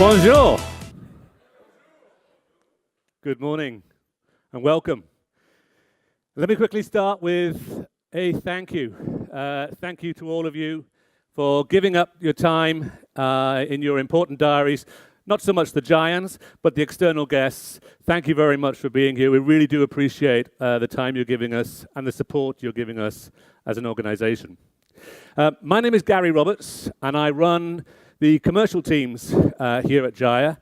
Bonjour. Good morning and welcome. Let me quickly start with a thank you. Thank you to all of you for giving up your time in your important diaries. Not so much the giants, but the external guests. Thank you very much for being here. We really do appreciate the time you're giving us and the support you're giving us as an organization. My name is Gary Roberts, and I run the commercial teams here at Jahia.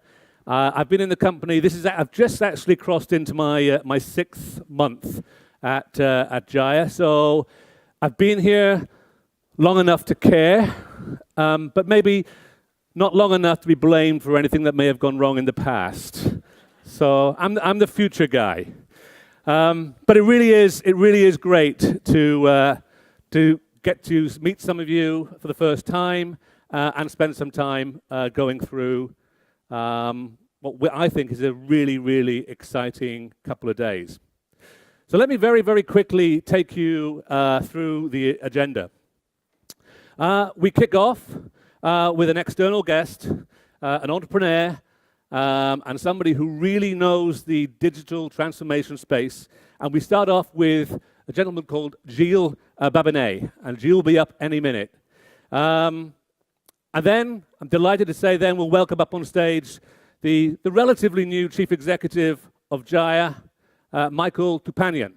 I've been in the company. I've just actually crossed into my 6th month at Jahia. So I've been here long enough to care, but maybe not long enough to be blamed for anything that may have gone wrong in the past. So I'm the future guy. But it really is great to get to meet some of you for the first time and spend some time going through what I think is a really, really exciting couple of days. So let me very, very quickly take you through the agenda. We kick off with an external guest, an entrepreneur, and somebody who really knows the digital transformation space. And we start off with a gentleman called Gilles Babinet, and Gilles will be up any minute. And then, I'm delighted to say then, we'll welcome up on stage the relatively new Chief Executive of Jahia, Michael Tupanian.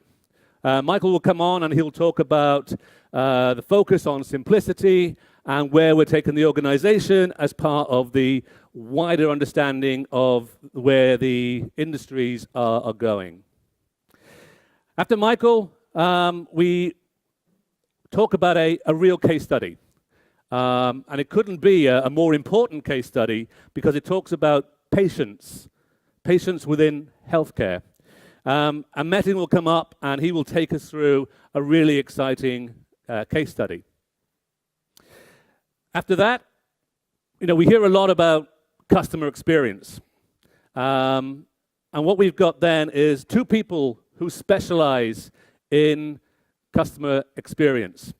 Michael will come on and he'll talk about the focus on simplicity and where we're taking the organization as part of the wider understanding of where the industries are going. After Michael, we talk about a real case study. And it couldn't be a more important case study because it talks about patients within healthcare. And Metin will come up and he will take us through a really exciting case study. After that, we hear a lot about customer experience. And what we've got then is two people who specialize in customer experience.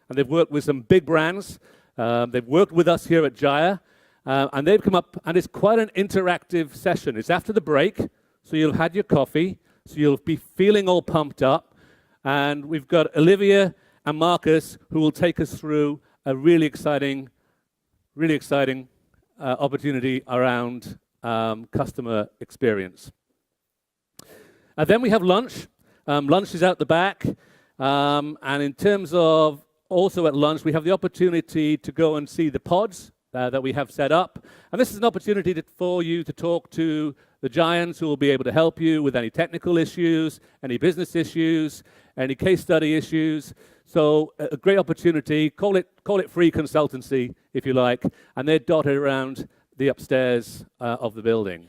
And they've worked with some big brands. They've worked with us here at Jahia, and they've come up, and it's quite an interactive session. It's after the break, so you'll have had your coffee, so you'll be feeling all pumped up, and we've got Olivia and Marcus who will take us through a really exciting opportunity around customer experience. And then we have lunch. Lunch is out the back, and in terms of also at lunch, we have the opportunity to go and see the pods that we have set up. And this is an opportunity for you to talk to the giants who will be able to help you with any technical issues, any business issues, any case study issues. So a great opportunity. Call it free consultancy, if you like. And they're dotted around the upstairs of the building.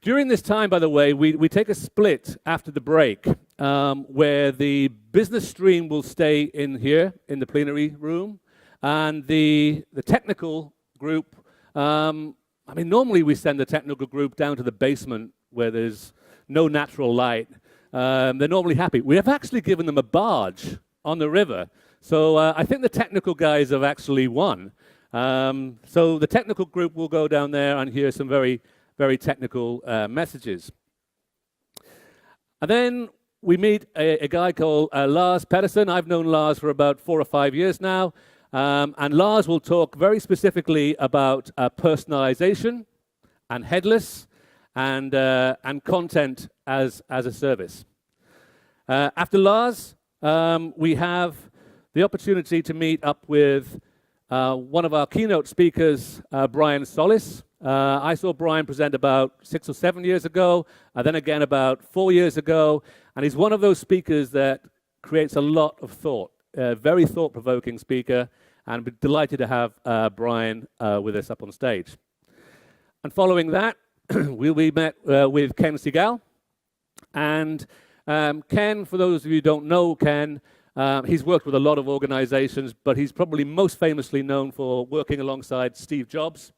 During this time, by the way, we take a split after the break where the business stream will stay in here in the plenary room, and the technical group, normally we send the technical group down to the basement where there's no natural light. They're normally happy. We have actually given them a barge on the river, so I think the technical guys have actually won. So the technical group will go down there and hear some very technical messages. And then we meet a guy called Lars Pedersen. I've known Lars for about 4 or 5 years now. And Lars will talk very specifically about personalization and headless and content as a service. After Lars, we have the opportunity to meet up with one of our keynote speakers, Brian Solis. I saw Brian present about 6 or 7 years ago, and then again about 4 years ago, and he's one of those speakers that creates a lot of thought, a very thought-provoking speaker, and we're delighted to have Brian with us up on stage. And following that, we'll be met with Ken Segal, and Ken, for those of you who don't know Ken, he's worked with a lot of organizations, but he's probably most famously known for working alongside Steve Jobs,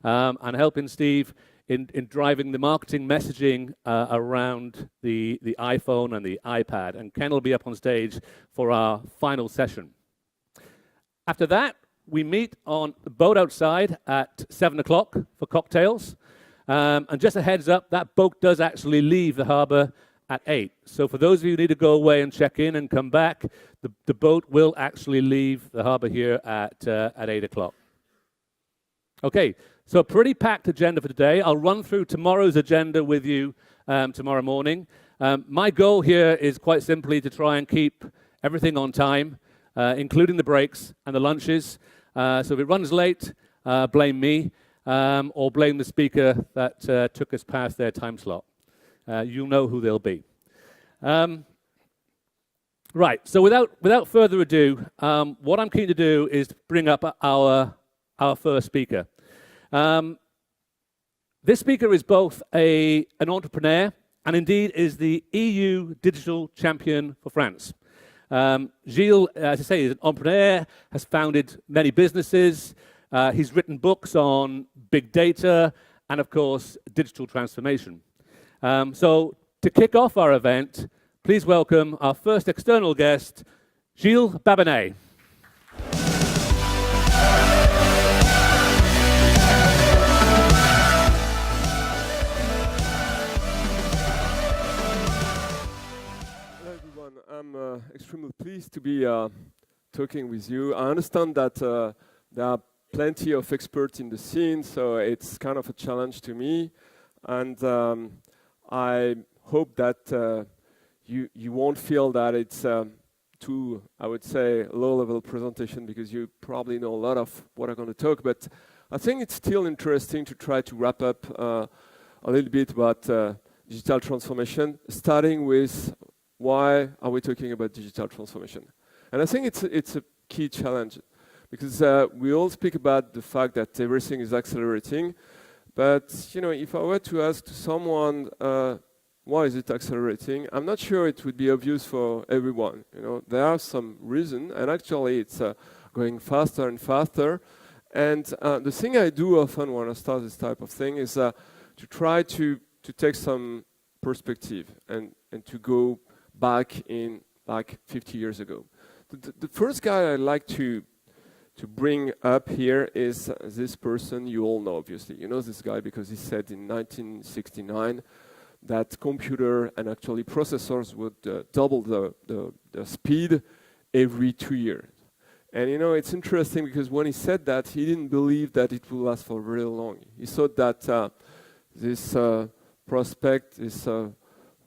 and helping Steve in driving the marketing messaging around the iPhone and the iPad. And Ken will be up on stage for our final session. After that, we meet on the boat outside at 7 o'clock for cocktails. And just a heads up, that boat does actually leave the harbor at 8. So for those of you who need to go away and check in and come back, the boat will actually leave the harbor here at 8 o'clock. Okay, so a pretty packed agenda for today. I'll run through tomorrow's agenda with you tomorrow morning. My goal here is quite simply to try and keep everything on time, including the breaks and the lunches. So if it runs late, blame me, or blame the speaker that took us past their time slot. You'll know who they'll be. Right, so without further ado, what I'm keen to do is bring up our first speaker. This speaker is both an entrepreneur and indeed is the EU digital champion for France. Gilles, as I say, is an entrepreneur, has founded many businesses. He's written books on big data and, of course, digital transformation. So to kick off our event, please welcome our first external guest, Gilles Babinet. Hello everyone, I'm extremely pleased to be talking with you. I understand that there are plenty of experts in the scene, so it's kind of a challenge to me. And I hope that you won't feel that it's too, I would say, low-level presentation, because you probably know a lot of what I'm going to talk. But I think it's still interesting to try to wrap up a little bit about digital transformation, starting with why are we talking about digital transformation? And I think it's a key challenge, because we all speak about the fact that everything is accelerating. But, you know, if I were to ask to someone, why is it accelerating? I'm not sure it would be obvious for everyone. You know, there are some reasons, and actually it's going faster and faster. And the thing I do often when I start this type of thing is to try to take some perspective and to go back in like 50 years ago. The first guy I'd like to bring up here is this person you all know, obviously. You know this guy because he said in 1969 that computer and actually processors would double the speed every 2 years. And you know, it's interesting because when he said that, he didn't believe that it would last for very long. He thought that this prospect, this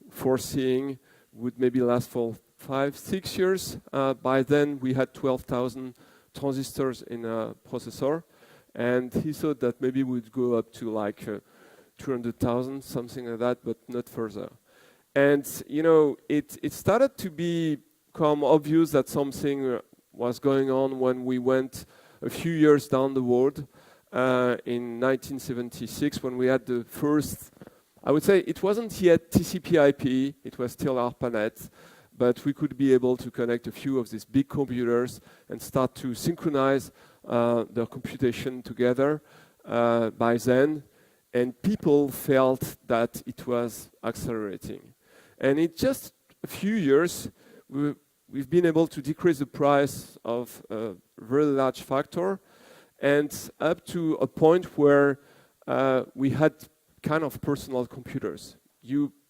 foreseeing would maybe last for 5-6 years. By then, we had 12,000 transistors in a processor, and he thought that maybe we'd go up to like 200,000, something like that, but not further. And you know, it started to become obvious that something was going on when we went a few years down the road in 1976, when we had the first, I would say it wasn't yet TCP/IP, it was still ARPANET, but we could be able to connect a few of these big computers and start to synchronize their computation together by then. And people felt that it was accelerating. And in just a few years, we've been able to decrease the price of a very large factor, and up to a point where we had kind of personal computers.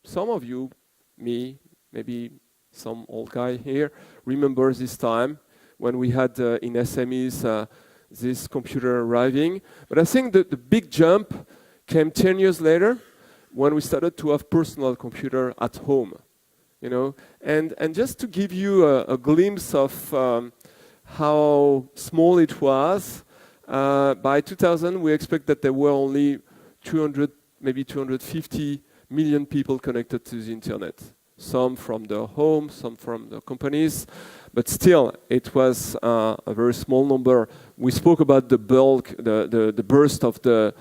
Some of you, me, maybe some old guy here, remember this time when we had in SMEs this computer arriving. But I think that the big jump came 10 years later when we started to have personal computer at home, you know. And just to give you a glimpse of how small it was, by 2000 we expect that there were only 200, maybe 250 million people connected to the internet. Some from their home, some from their companies, but still it was a very small number. We spoke about the bulk, the burst of the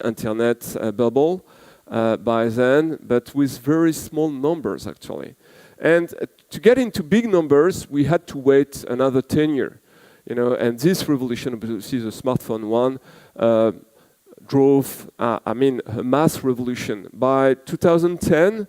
internet bubble by then, but with very small numbers actually. And to get into big numbers, we had to wait another 10 years, you know. And this revolution, see the smartphone one, drove, a mass revolution. By 2010,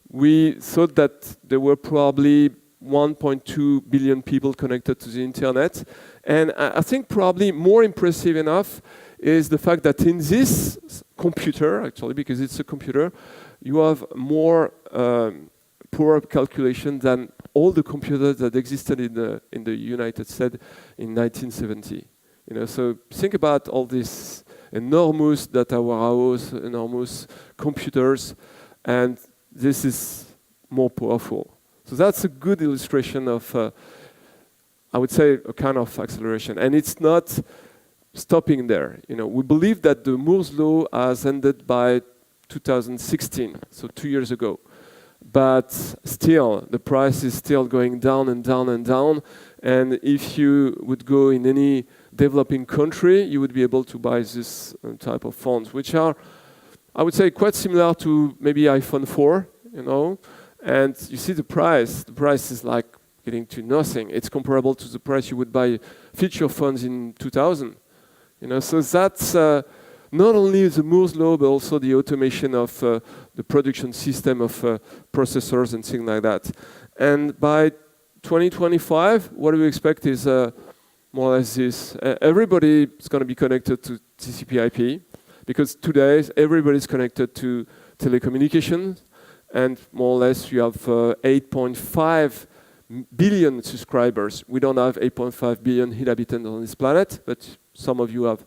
we thought that there were probably 1.2 billion people connected to the internet. And I think probably more impressive enough is the fact that in this computer, actually, because it's a computer, you have more power calculation than all the computers that existed in the United States in 1970. You know, so think about all these enormous data warehouse, enormous computers, and this is more powerful. So that's a good illustration of, I would say, a kind of acceleration. And it's not stopping there. You know, we believe that the Moore's law has ended by 2016, so 2 years ago. But still, the price is still going down and down and down. And if you would go in any developing country, you would be able to buy this type of phones, which are, I would say, quite similar to maybe iPhone 4, you know. And you see the price is like getting to nothing. It's comparable to the price you would buy feature phones in 2000. You know, so that's not only the Moore's law, but also the automation of the production system of processors and things like that. And by 2025, what we expect is more or less this. Everybody is going to be connected to TCP/IP, because today everybody's connected to telecommunications, and more or less you have 8.5 billion subscribers. We don't have 8.5 billion inhabitants on this planet, but some of you have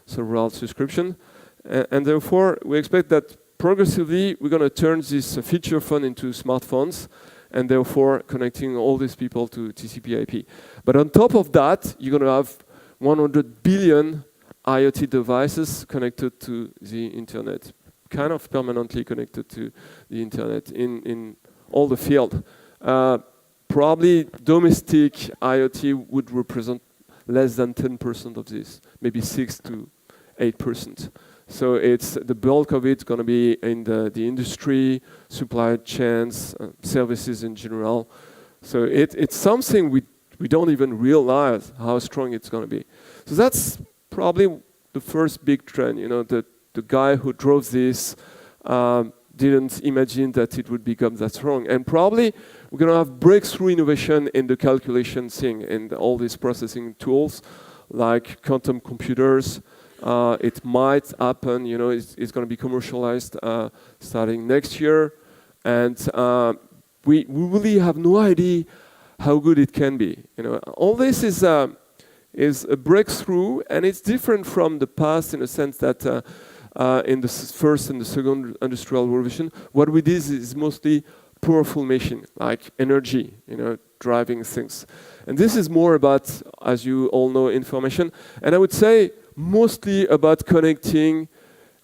several subscriptions. And therefore, we expect that progressively we're going to turn this feature phone into smartphones, and therefore connecting all these people to TCP/IP. But on top of that, you're going to have 100 billion IoT devices connected to the internet, kind of permanently connected to the internet in all the field. Probably domestic IoT would represent less than 10% of this, maybe 6 to 8%. So it's the bulk of it's going to be in the industry, supply chains, services in general. So it's something we don't even realize how strong it's going to be. So that's probably the first big trend. You know, the guy who drove this didn't imagine that it would become that strong. And probably we're going to have breakthrough innovation in the calculation thing and all these processing tools like quantum computers. It might happen, you know, it's going to be commercialized starting next year. And we really have no idea how good it can be. You know, all this is a breakthrough, and it's different from the past in the sense that in the first and the second industrial revolution, what we did is mostly powerful machine, like energy, you know, driving things. And this is more about, as you all know, information. And I would say mostly about connecting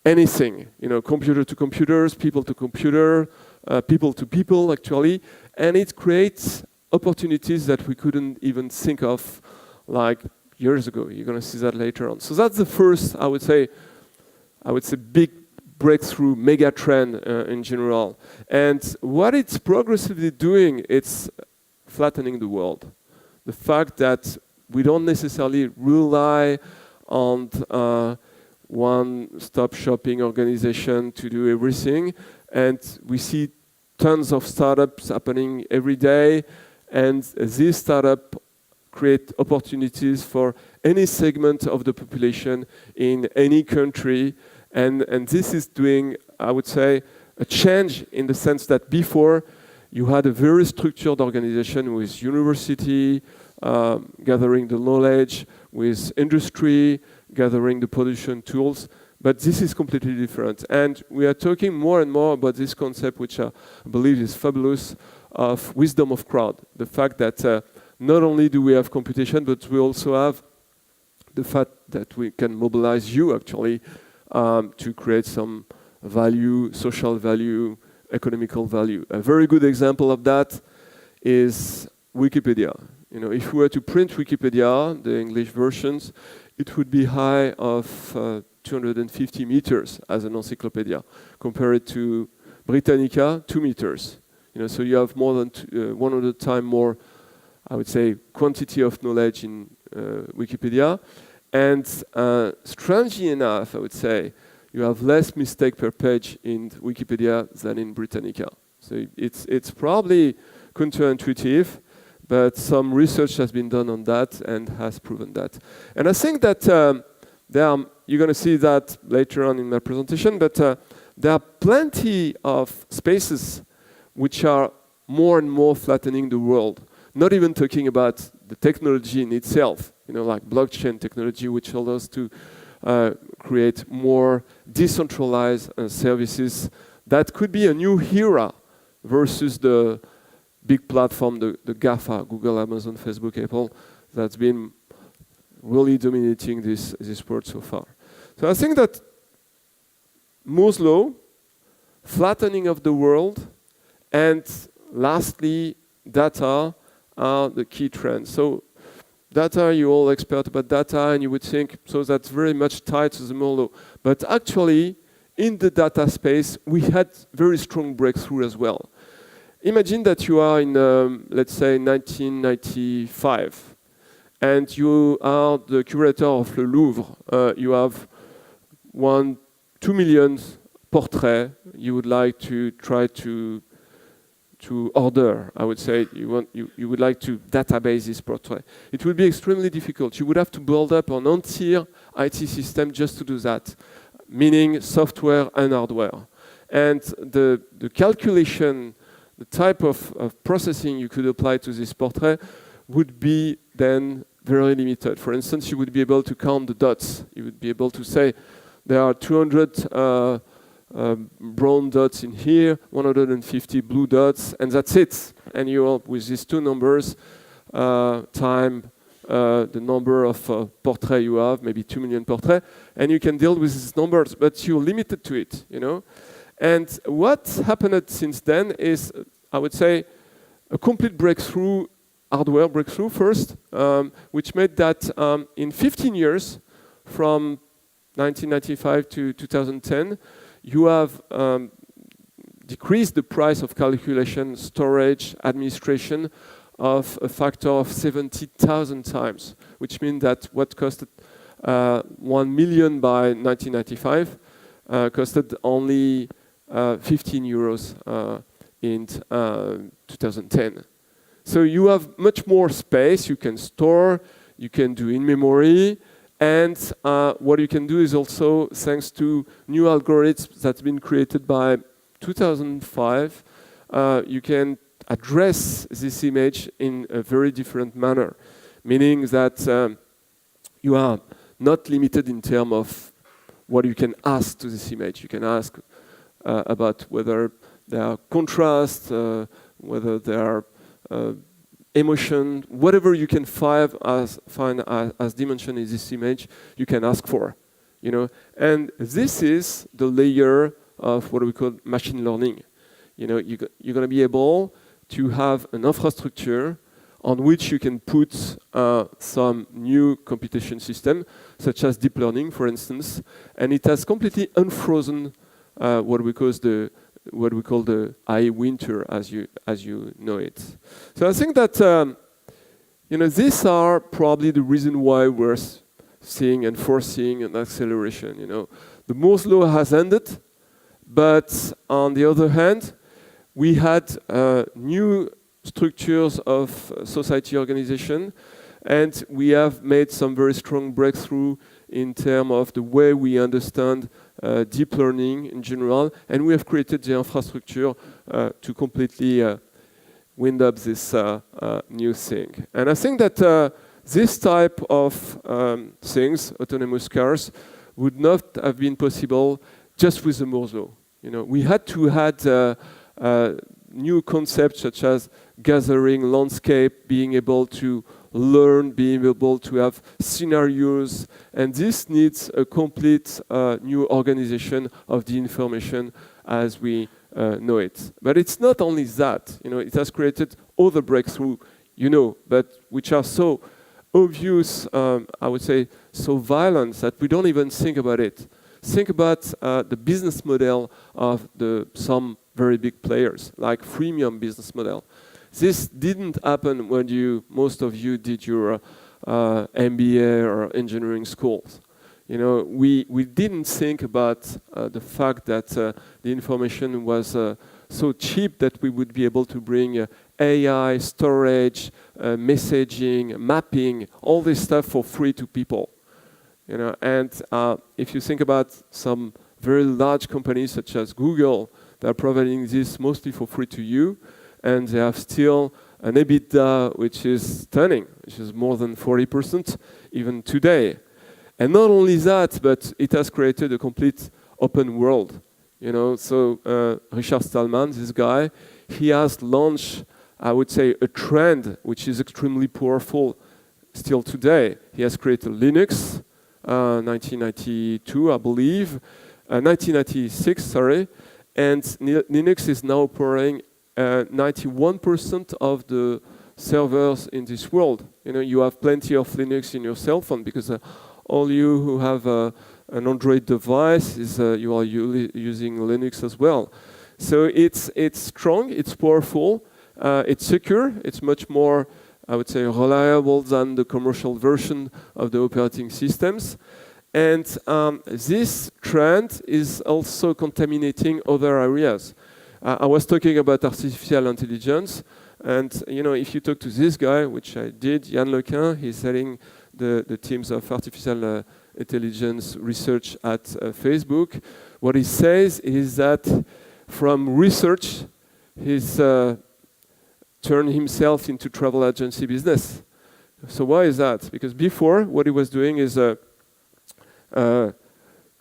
anything, you know, computer to computers, people to computer, people to people, actually. And it creates opportunities that we couldn't even think of like years ago. You're going to see that later on. So that's the first, I would say, big breakthrough, mega trend in general. And what it's progressively doing, it's flattening the world. The fact that we don't necessarily rely on one-stop shopping organization to do everything. And we see tons of startups happening every day. And these startups create opportunities for any segment of the population in any country. And this is doing, I would say, a change in the sense that before you had a very structured organization with university, gathering the knowledge, with industry, gathering the production tools. But this is completely different. And we are talking more and more about this concept, which I believe is fabulous, of wisdom of crowd. The fact that not only do we have computation, but we also have the fact that we can mobilize you, actually, to create some value, social value, economical value. A very good example of that is Wikipedia. You know, if we were to print Wikipedia, the English versions, it would be high of 250 meters as an encyclopedia, compared to Britannica, 2 meters. You know, so you have more than 100 times more, I would say, quantity of knowledge in Wikipedia. And strangely enough, I would say, you have less mistake per page in Wikipedia than in Britannica. So it's probably counterintuitive. but some research has been done on that and has proven that. And I think that you're going to see that later on in my presentation, but there are plenty of spaces which are more and more flattening the world. Not even talking about the technology in itself, like blockchain technology, which allows us to create more decentralized services. That could be a new era versus the big platform, the GAFA, Google, Amazon, Facebook, Apple, that's been really dominating this world so far. So I think that Moore's law, flattening of the world, and lastly, data are the key trends. So data, you're all expert about data, and you would think, so that's very much tied to the Moore's law. But actually, in the data space, we had very strong breakthrough as well. Imagine that you are in, let's say, 1995, and you are the curator of the Louvre. You have 2 million portraits you would like to try to order. I would say you would like to database this portrait. It would be extremely difficult. You would have to build up an entire IT system just to do that, meaning software and hardware. And the calculation, the type of processing you could apply to this portrait would be then very limited. For instance, you would be able to count the dots. You would be able to say there are 200 brown dots in here, 150 blue dots, and that's it. And you, with these two numbers, time the number of portraits you have, maybe 2 million portraits, and you can deal with these numbers, but you're limited to it, And what happened since then is, I would say, a complete breakthrough, hardware breakthrough first, which made that in 15 years, from 1995 to 2010, you have decreased the price of calculation, storage, administration of a factor of 70,000 times, which means that what costed 1 million by 1995 costed only 15 euros in 2010. So you have much more space you can store, you can do in memory, and what you can do is also, thanks to new algorithms that's been created by 2005, you can address this image in a very different manner, meaning that you are not limited in terms of what you can ask to this image. You can ask about whether there are contrast, whether there are emotion, whatever you can find as dimension in this image, you can ask for, And this is the layer of what we call machine learning. You're going to be able to have an infrastructure on which you can put some new computation system, such as deep learning, for instance, and it has completely unfrozen what we call the AI winter, as you know it. So I think that these are probably the reason why we're seeing and foreseeing an acceleration. The Moore's law has ended, but on the other hand, we had new structures of society organization, and we have made some very strong breakthrough in terms of the way we understand deep learning in general, and we have created the infrastructure to completely wind up this new thing. And I think that this type of things, autonomous cars, would not have been possible just with the Moore's law. We had to add new concepts such as gathering, landscape, being able to learn, being able to have scenarios, and this needs a complete new organization of the information as we know it. But it's not only that, it has created other breakthroughs, but which are so obvious, I would say, so violent that we don't even think about it. Think about the business model of some very big players, like freemium business model. This didn't happen when most of you did your MBA or engineering schools. We didn't think about the fact that the information was so cheap that we would be able to bring AI, storage, messaging, mapping, all this stuff for free to people. You know, and if you think about some very large companies such as Google, they're providing this mostly for free to you, and they have still an EBITDA which is stunning, which is more than 40% even today. And not only that, but it has created a complete open world. You know, so Richard Stallman, this guy, he has launched, I would say, a trend which is extremely powerful still today. He has created Linux, 1992, I believe, 1996, sorry, and Linux is now powering 91% of the servers in this world. You know, you have plenty of Linux in your cell phone because all you who have an Android device is you are using Linux as well. So it's strong, it's powerful, it's secure, it's much more, I would say, reliable than the commercial version of the operating systems. And this trend is also contaminating other areas. I was talking about artificial intelligence, and you know, if you talk to this guy, which I did, Yann Lequin, he's heading the teams of artificial intelligence research at Facebook. What he says is that from research, he's turned himself into travel agency business. So why is that? Because before, what he was doing is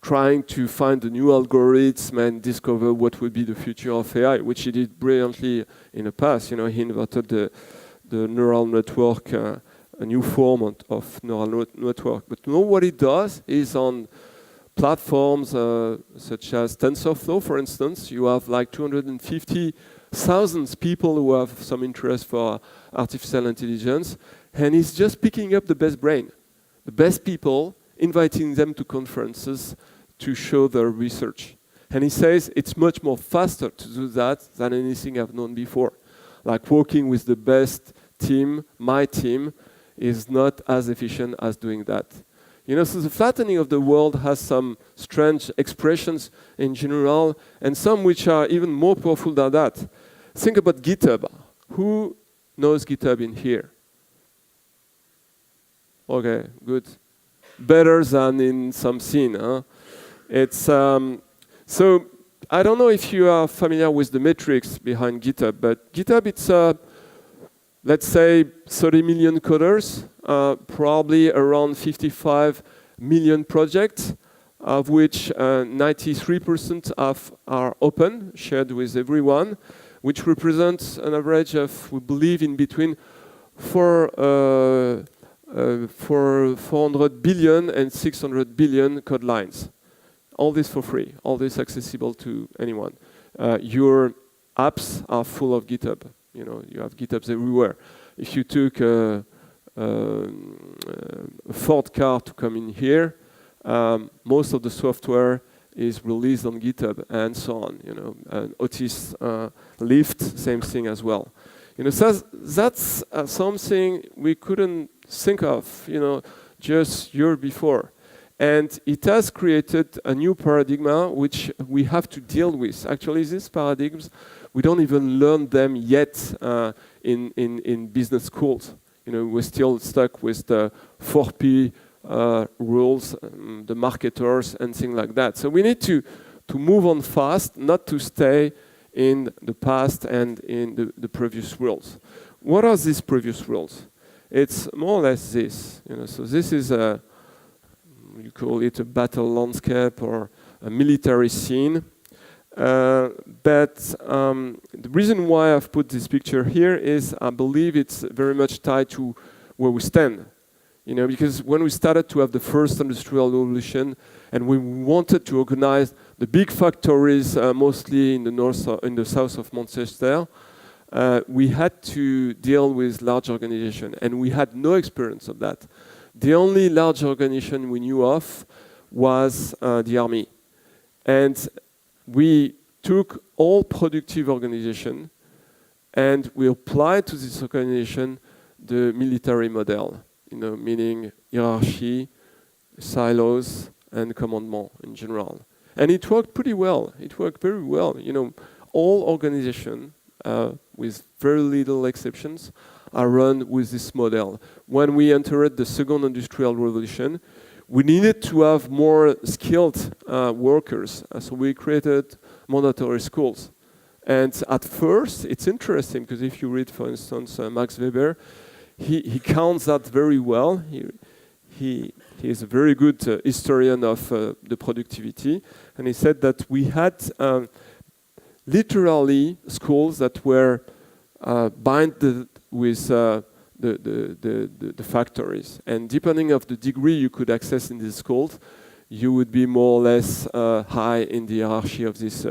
trying to find the new algorithm and discover what would be the future of AI, which he did brilliantly in the past. You know, he invented the neural network, a new form of neural network. But you know what he does is on platforms such as TensorFlow, for instance, you have like 250,000 people who have some interest for artificial intelligence, and he's just picking up the best brain, the best people, inviting them to conferences to show their research. And he says it's much more faster to do that than anything I've known before. Like working with the best team, my team, is not as efficient as doing that. You know, so the flattening of the world has some strange expressions in general, and some which are even more powerful than that. Think about Github. Who knows Github in here? Okay, good. Better than in some scene, huh? It's so I don't know if you are familiar with the metrics behind GitHub, but GitHub, it's let's say 30 million coders, probably around 55 million projects, of which 93% are open, shared with everyone, which represents an average of, we believe, in between 400 billion and 600 billion code lines. All this for free, all this accessible to anyone. Your apps are full of GitHub. You know, you have GitHubs everywhere. If you took a Ford car to come in here, most of the software is released on GitHub and so on. You know, Otis Lyft, same thing as well. You know, so that's something we couldn't think of, you know, just year before. And it has created a new paradigm which we have to deal with. Actually, these paradigms, we don't even learn them yet in business schools. You know, we're still stuck with the 4P rules, the marketers and things like that. So we need to move on fast, not to stay in the past and in the previous rules. What are these previous rules? It's more or less this. You know, so this is a, you call it a battle landscape or a military scene. But the reason why I've put this picture here is I believe it's very much tied to where we stand. You know, because when we started to have the first industrial revolution and we wanted to organize the big factories, mostly in the north, in the south of Manchester, we had to deal with large organizations, and we had no experience of that. The only large organization we knew of was the army. And we took all productive organizations and we applied to this organization the military model, you know, meaning hierarchy, silos, and commandment in general. And it worked pretty well. It worked very well. You know, all organizations, with very little exceptions, are run with this model. When we entered the second industrial revolution, we needed to have more skilled workers, so we created mandatory schools. And at first, it's interesting, because if you read, for instance, Max Weber, he counts that very well. He is a very good historian of the productivity, and he said that we had literally schools that were bound with the factories, and depending of the degree you could access in these schools, you would be more or less high in the hierarchy of this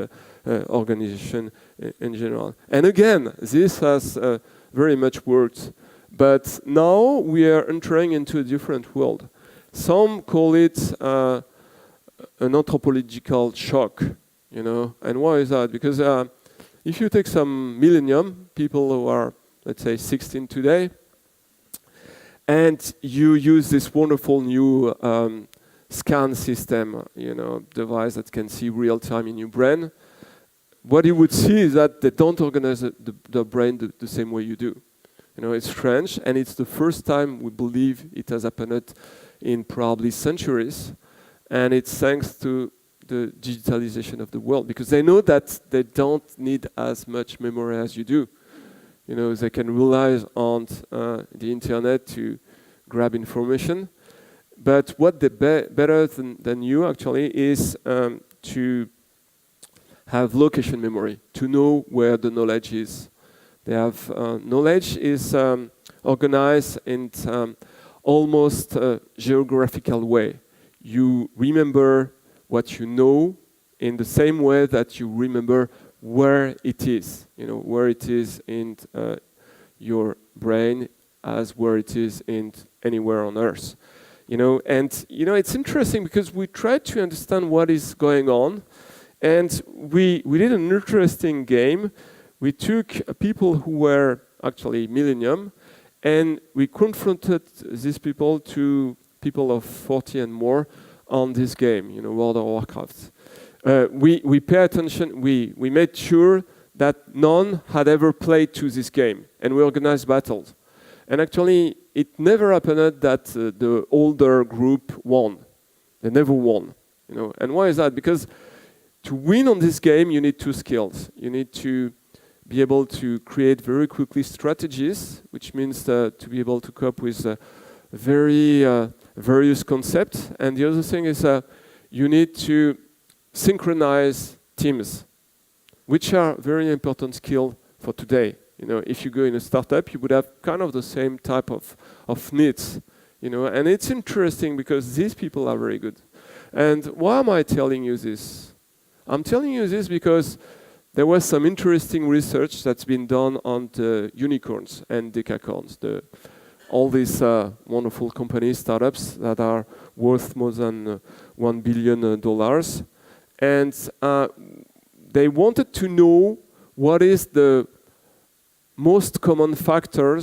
organization in general. And again, this has very much worked, but now we are entering into a different world. Some call it an anthropological shock, you know. And why is that? Because if you take some millennium people who are, let's say, 16 today, and you use this wonderful new scan system, you know, device that can see real time in your brain, what you would see is that they don't organize the brain the same way you do. You know, it's strange, and it's the first time we believe it has happened in probably centuries, and it's thanks to the digitalization of the world, because they know that they don't need as much memory as you do. You know, they can rely on the internet to grab information. But what they better than you actually is to have location memory, to know where the knowledge is. They have knowledge is organized in almost a geographical way. You remember what you know in the same way that you remember where it is, you know, where it is in your brain as where it is in anywhere on Earth. You know, and you know, it's interesting because we tried to understand what is going on, and we did an interesting game. We took people who were actually millennium, and we confronted these people to people of 40 and more on this game, you know, World of Warcraft. We pay attention, we made sure that none had ever played to this game, and we organized battles. And actually, it never happened that the older group won. They never won, you know. And why is that? Because to win on this game, you need two skills. You need to be able to create very quickly strategies, which means to be able to cope with very various concepts. And the other thing is you need to synchronize teams, which are very important skill for today. You know, if you go in a startup, you would have kind of the same type of needs, you know. And it's interesting because these people are very good. And why am I telling you this? I'm telling you this because there was some interesting research that's been done on the unicorns and decacorns, all these wonderful companies, startups that are worth more than $1 billion. And they wanted to know what is the most common factor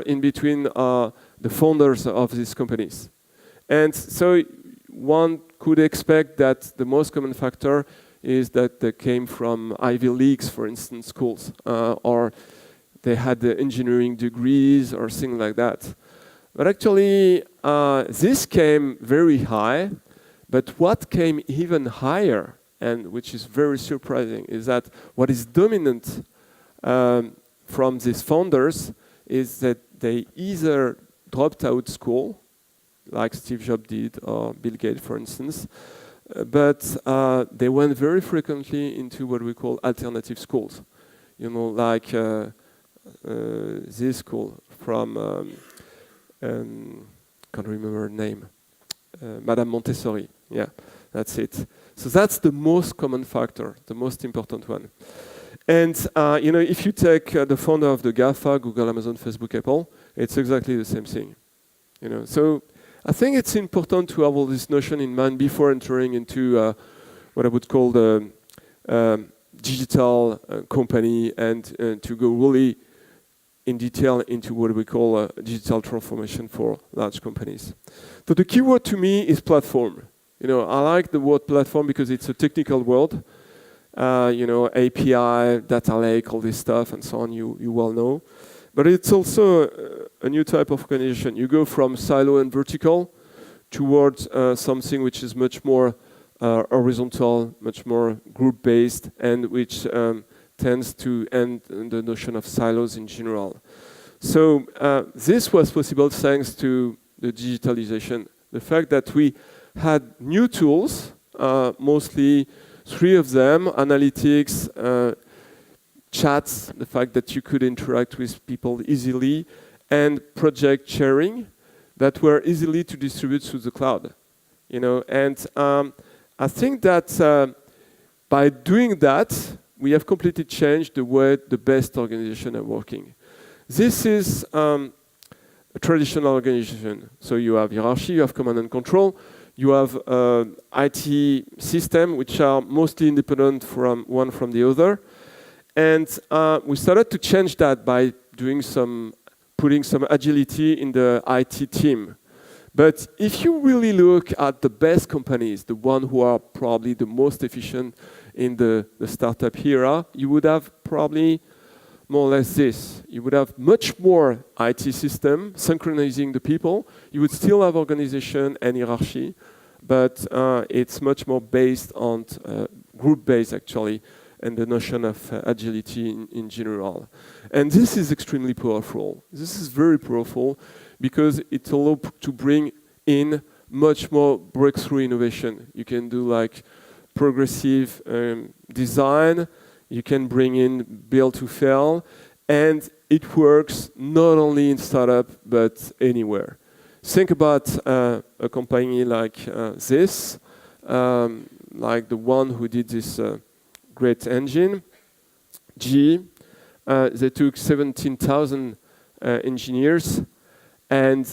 in between the founders of these companies. And so one could expect that the most common factor is that they came from Ivy Leagues, for instance, schools, or they had the engineering degrees or things like that. But actually, this came very high, but what came even higher, and which is very surprising, is that what is dominant from these founders is that they either dropped out school, like Steve Jobs did, or Bill Gates, for instance, but they went very frequently into what we call alternative schools. You know, like this school from, can't remember her name, Madame Montessori. Yeah, that's it. So that's the most common factor, the most important one. And you know, if you take the founder of the GAFA, Google, Amazon, Facebook, Apple, it's exactly the same thing. You know, so I think it's important to have all this notion in mind before entering into what I would call the digital company and to go really in detail into what we call digital transformation for large companies. So the key word to me is platform. You know, I like the word platform because it's a technical word. API, data lake, all this stuff, and so on. You well know. But it's also a new type of organization. You go from silo and vertical towards something which is much more horizontal, much more group-based, and which tends to end the notion of silos in general. So this was possible thanks to the digitalization. The fact that we had new tools, mostly 3 of them, analytics, chats, the fact that you could interact with people easily, and project sharing that were easily to distribute through the cloud. And I think that by doing that, we have completely changed the way the best organizations are working. This is a traditional organization. So you have hierarchy, you have command and control, you have IT system which are mostly independent from one from the other. And we started to change that by putting some agility in the IT team. But if you really look at the best companies, the ones who are probably the most efficient in the startup era, you would have probably more or less this. You would have much more IT system synchronizing the people. You would still have organization and hierarchy, but it's much more based on group-based actually, and the notion of agility in general. And this is extremely powerful. This is very powerful because it allows to bring in much more breakthrough innovation. You can do like progressive design, you can bring in build to fail, and it works not only in startup, but anywhere. Think about a company like this, like the one who did this great engine, GE. They took 17,000 engineers, and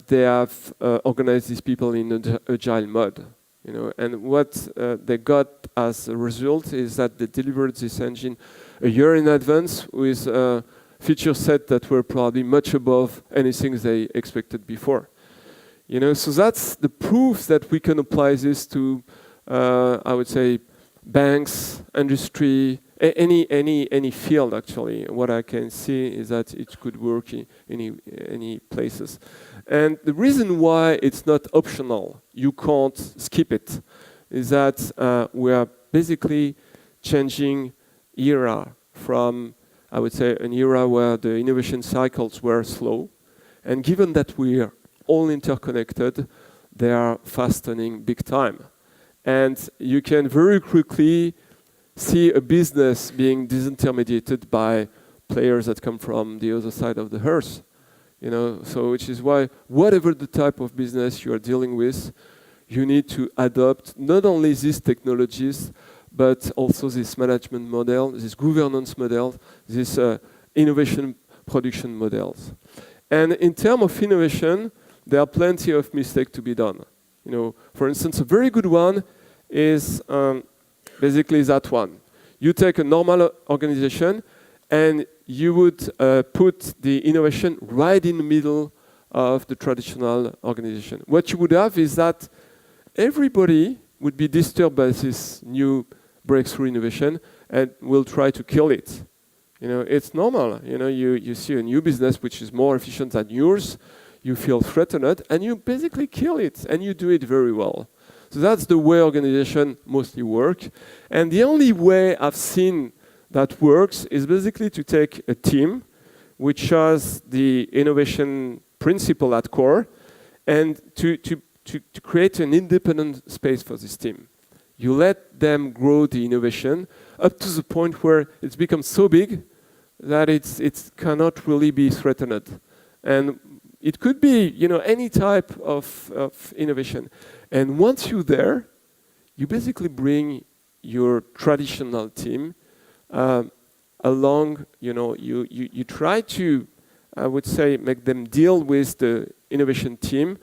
they have organized these people in an agile mode. And what they got as a result is that they delivered this engine a year in advance with a feature set that were probably much above anything they expected before. So that's the proof that we can apply this to, I would say, banks, industry, any field actually. What I can see is that it could work in any places. And the reason why it's not optional, you can't skip it, is that we are basically changing era from, I would say, an era where the innovation cycles were slow. And given that we are all interconnected, they are fastening big time. And you can very quickly see a business being disintermediated by players that come from the other side of the earth. So which is why whatever the type of business you are dealing with, you need to adopt not only these technologies, but also this management model, this governance model, this innovation production models. And in terms of innovation, there are plenty of mistakes to be done. For instance, a very good one is basically that one. You take a normal organization and you would put the innovation right in the middle of the traditional organization. What you would have is that everybody would be disturbed by this new breakthrough innovation and will try to kill it. It's normal. You see a new business which is more efficient than yours, you feel threatened, and you basically kill it, and you do it very well. So that's the way organizations mostly work. And the only way I've seen that works is basically to take a team which has the innovation principle at core and to create an independent space for this team. You let them grow the innovation up to the point where it's become so big that it cannot really be threatened. And it could be, any type of innovation. And once you're there, you basically bring your traditional team along. You try to, I would say, make them deal with the innovation team.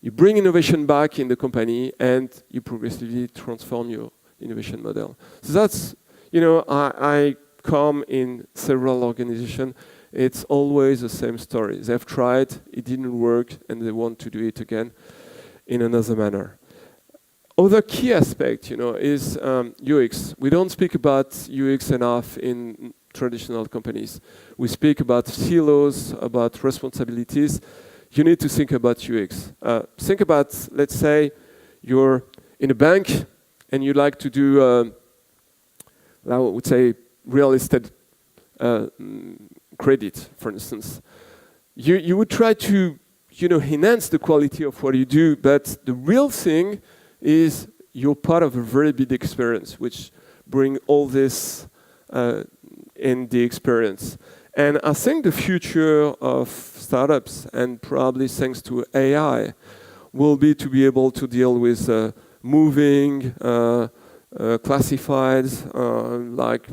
You bring innovation back in the company, and you progressively transform your innovation model. So that's, I come in several organizations. It's always the same story. They've tried, it didn't work, and they want to do it again in another manner. Other key aspect, is UX. We don't speak about UX enough in traditional companies. We speak about silos, about responsibilities. You need to think about UX. Think about, let's say, you're in a bank and you like to do, I would say, real estate credit, for instance. You would try to, enhance the quality of what you do, but the real thing is you're part of a very big experience, which bring all this in the experience. And I think the future of startups, and probably thanks to AI, will be to be able to deal with moving, classifieds, like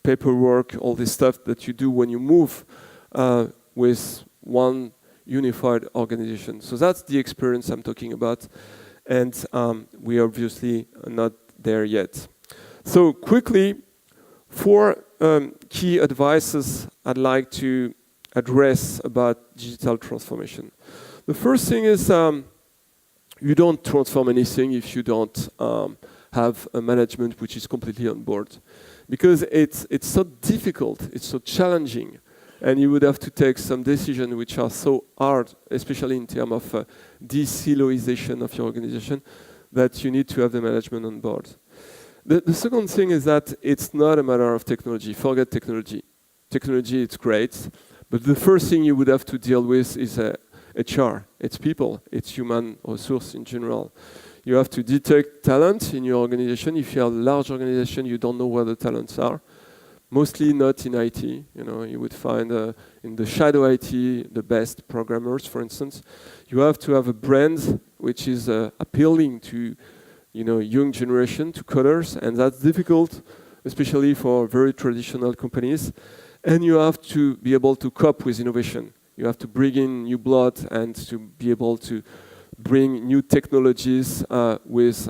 paperwork, all this stuff that you do when you move with one unified organization. So that's the experience I'm talking about. And we are obviously not there yet. So quickly, 4 key advices I'd like to address about digital transformation. The first thing is you don't transform anything if you don't have a management which is completely on board. Because it's so difficult, it's so challenging, and you would have to take some decisions which are so hard, especially in terms of de-siloization of your organization, that you need to have the management on board. The second thing is that it's not a matter of technology. Forget technology. Technology, it's great, but the first thing you would have to deal with is HR. It's people. It's human resource in general. You have to detect talent in your organization. If you have a large organization, you don't know where the talents are. Mostly not in IT. You would find in the shadow IT the best programmers, for instance. You have to have a brand which is appealing to young generation, to coders, and that's difficult, especially for very traditional companies. And you have to be able to cope with innovation. You have to bring in new blood and to be able to bring new technologies with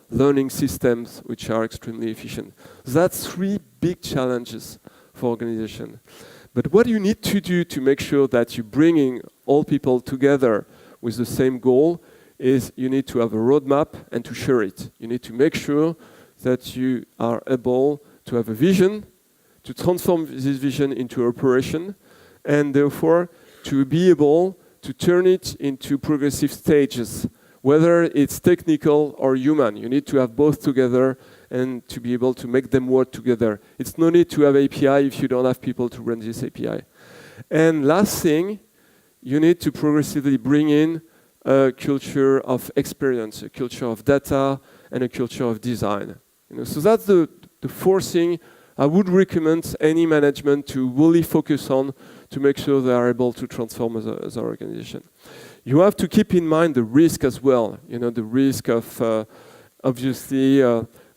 learning systems which are extremely efficient. That's 3 big challenges for organization. But what you need to do to make sure that you're bringing all people together with the same goal is you need to have a roadmap and to share it. You need to make sure that you are able to have a vision, to transform this vision into operation, and therefore to be able to turn it into progressive stages, whether it's technical or human. You need to have both together and to be able to make them work together. It's no need to have API if you don't have people to run this API. And last thing, you need to progressively bring in a culture of experience, a culture of data, and a culture of design. So that's the 4th thing I would recommend any management to really focus on to make sure they are able to transform as an organization. You have to keep in mind the risk as well. The risk of obviously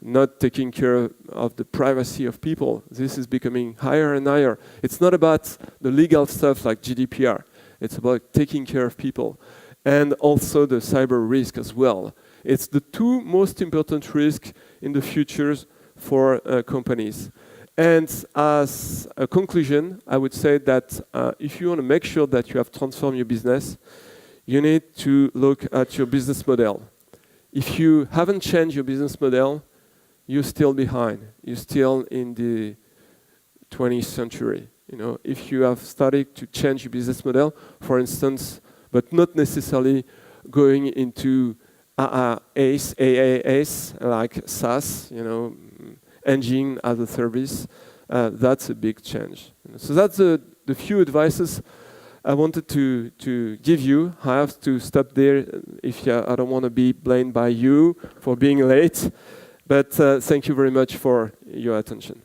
not taking care of the privacy of people. This is becoming higher and higher. It's not about the legal stuff like GDPR. It's about taking care of people. And also the cyber risk as well. It's the 2 most important risks in the futures for companies. And as a conclusion, I would say that if you want to make sure that you have transformed your business, you need to look at your business model. If you haven't changed your business model, you're still behind. You're still in the 20th century. If you have started to change your business model, for instance, but not necessarily going into AAS, like SaaS, engine as a service, that's a big change. So that's the few advices I wanted to give you. I have to stop there if I don't want to be blamed by you for being late. But thank you very much for your attention.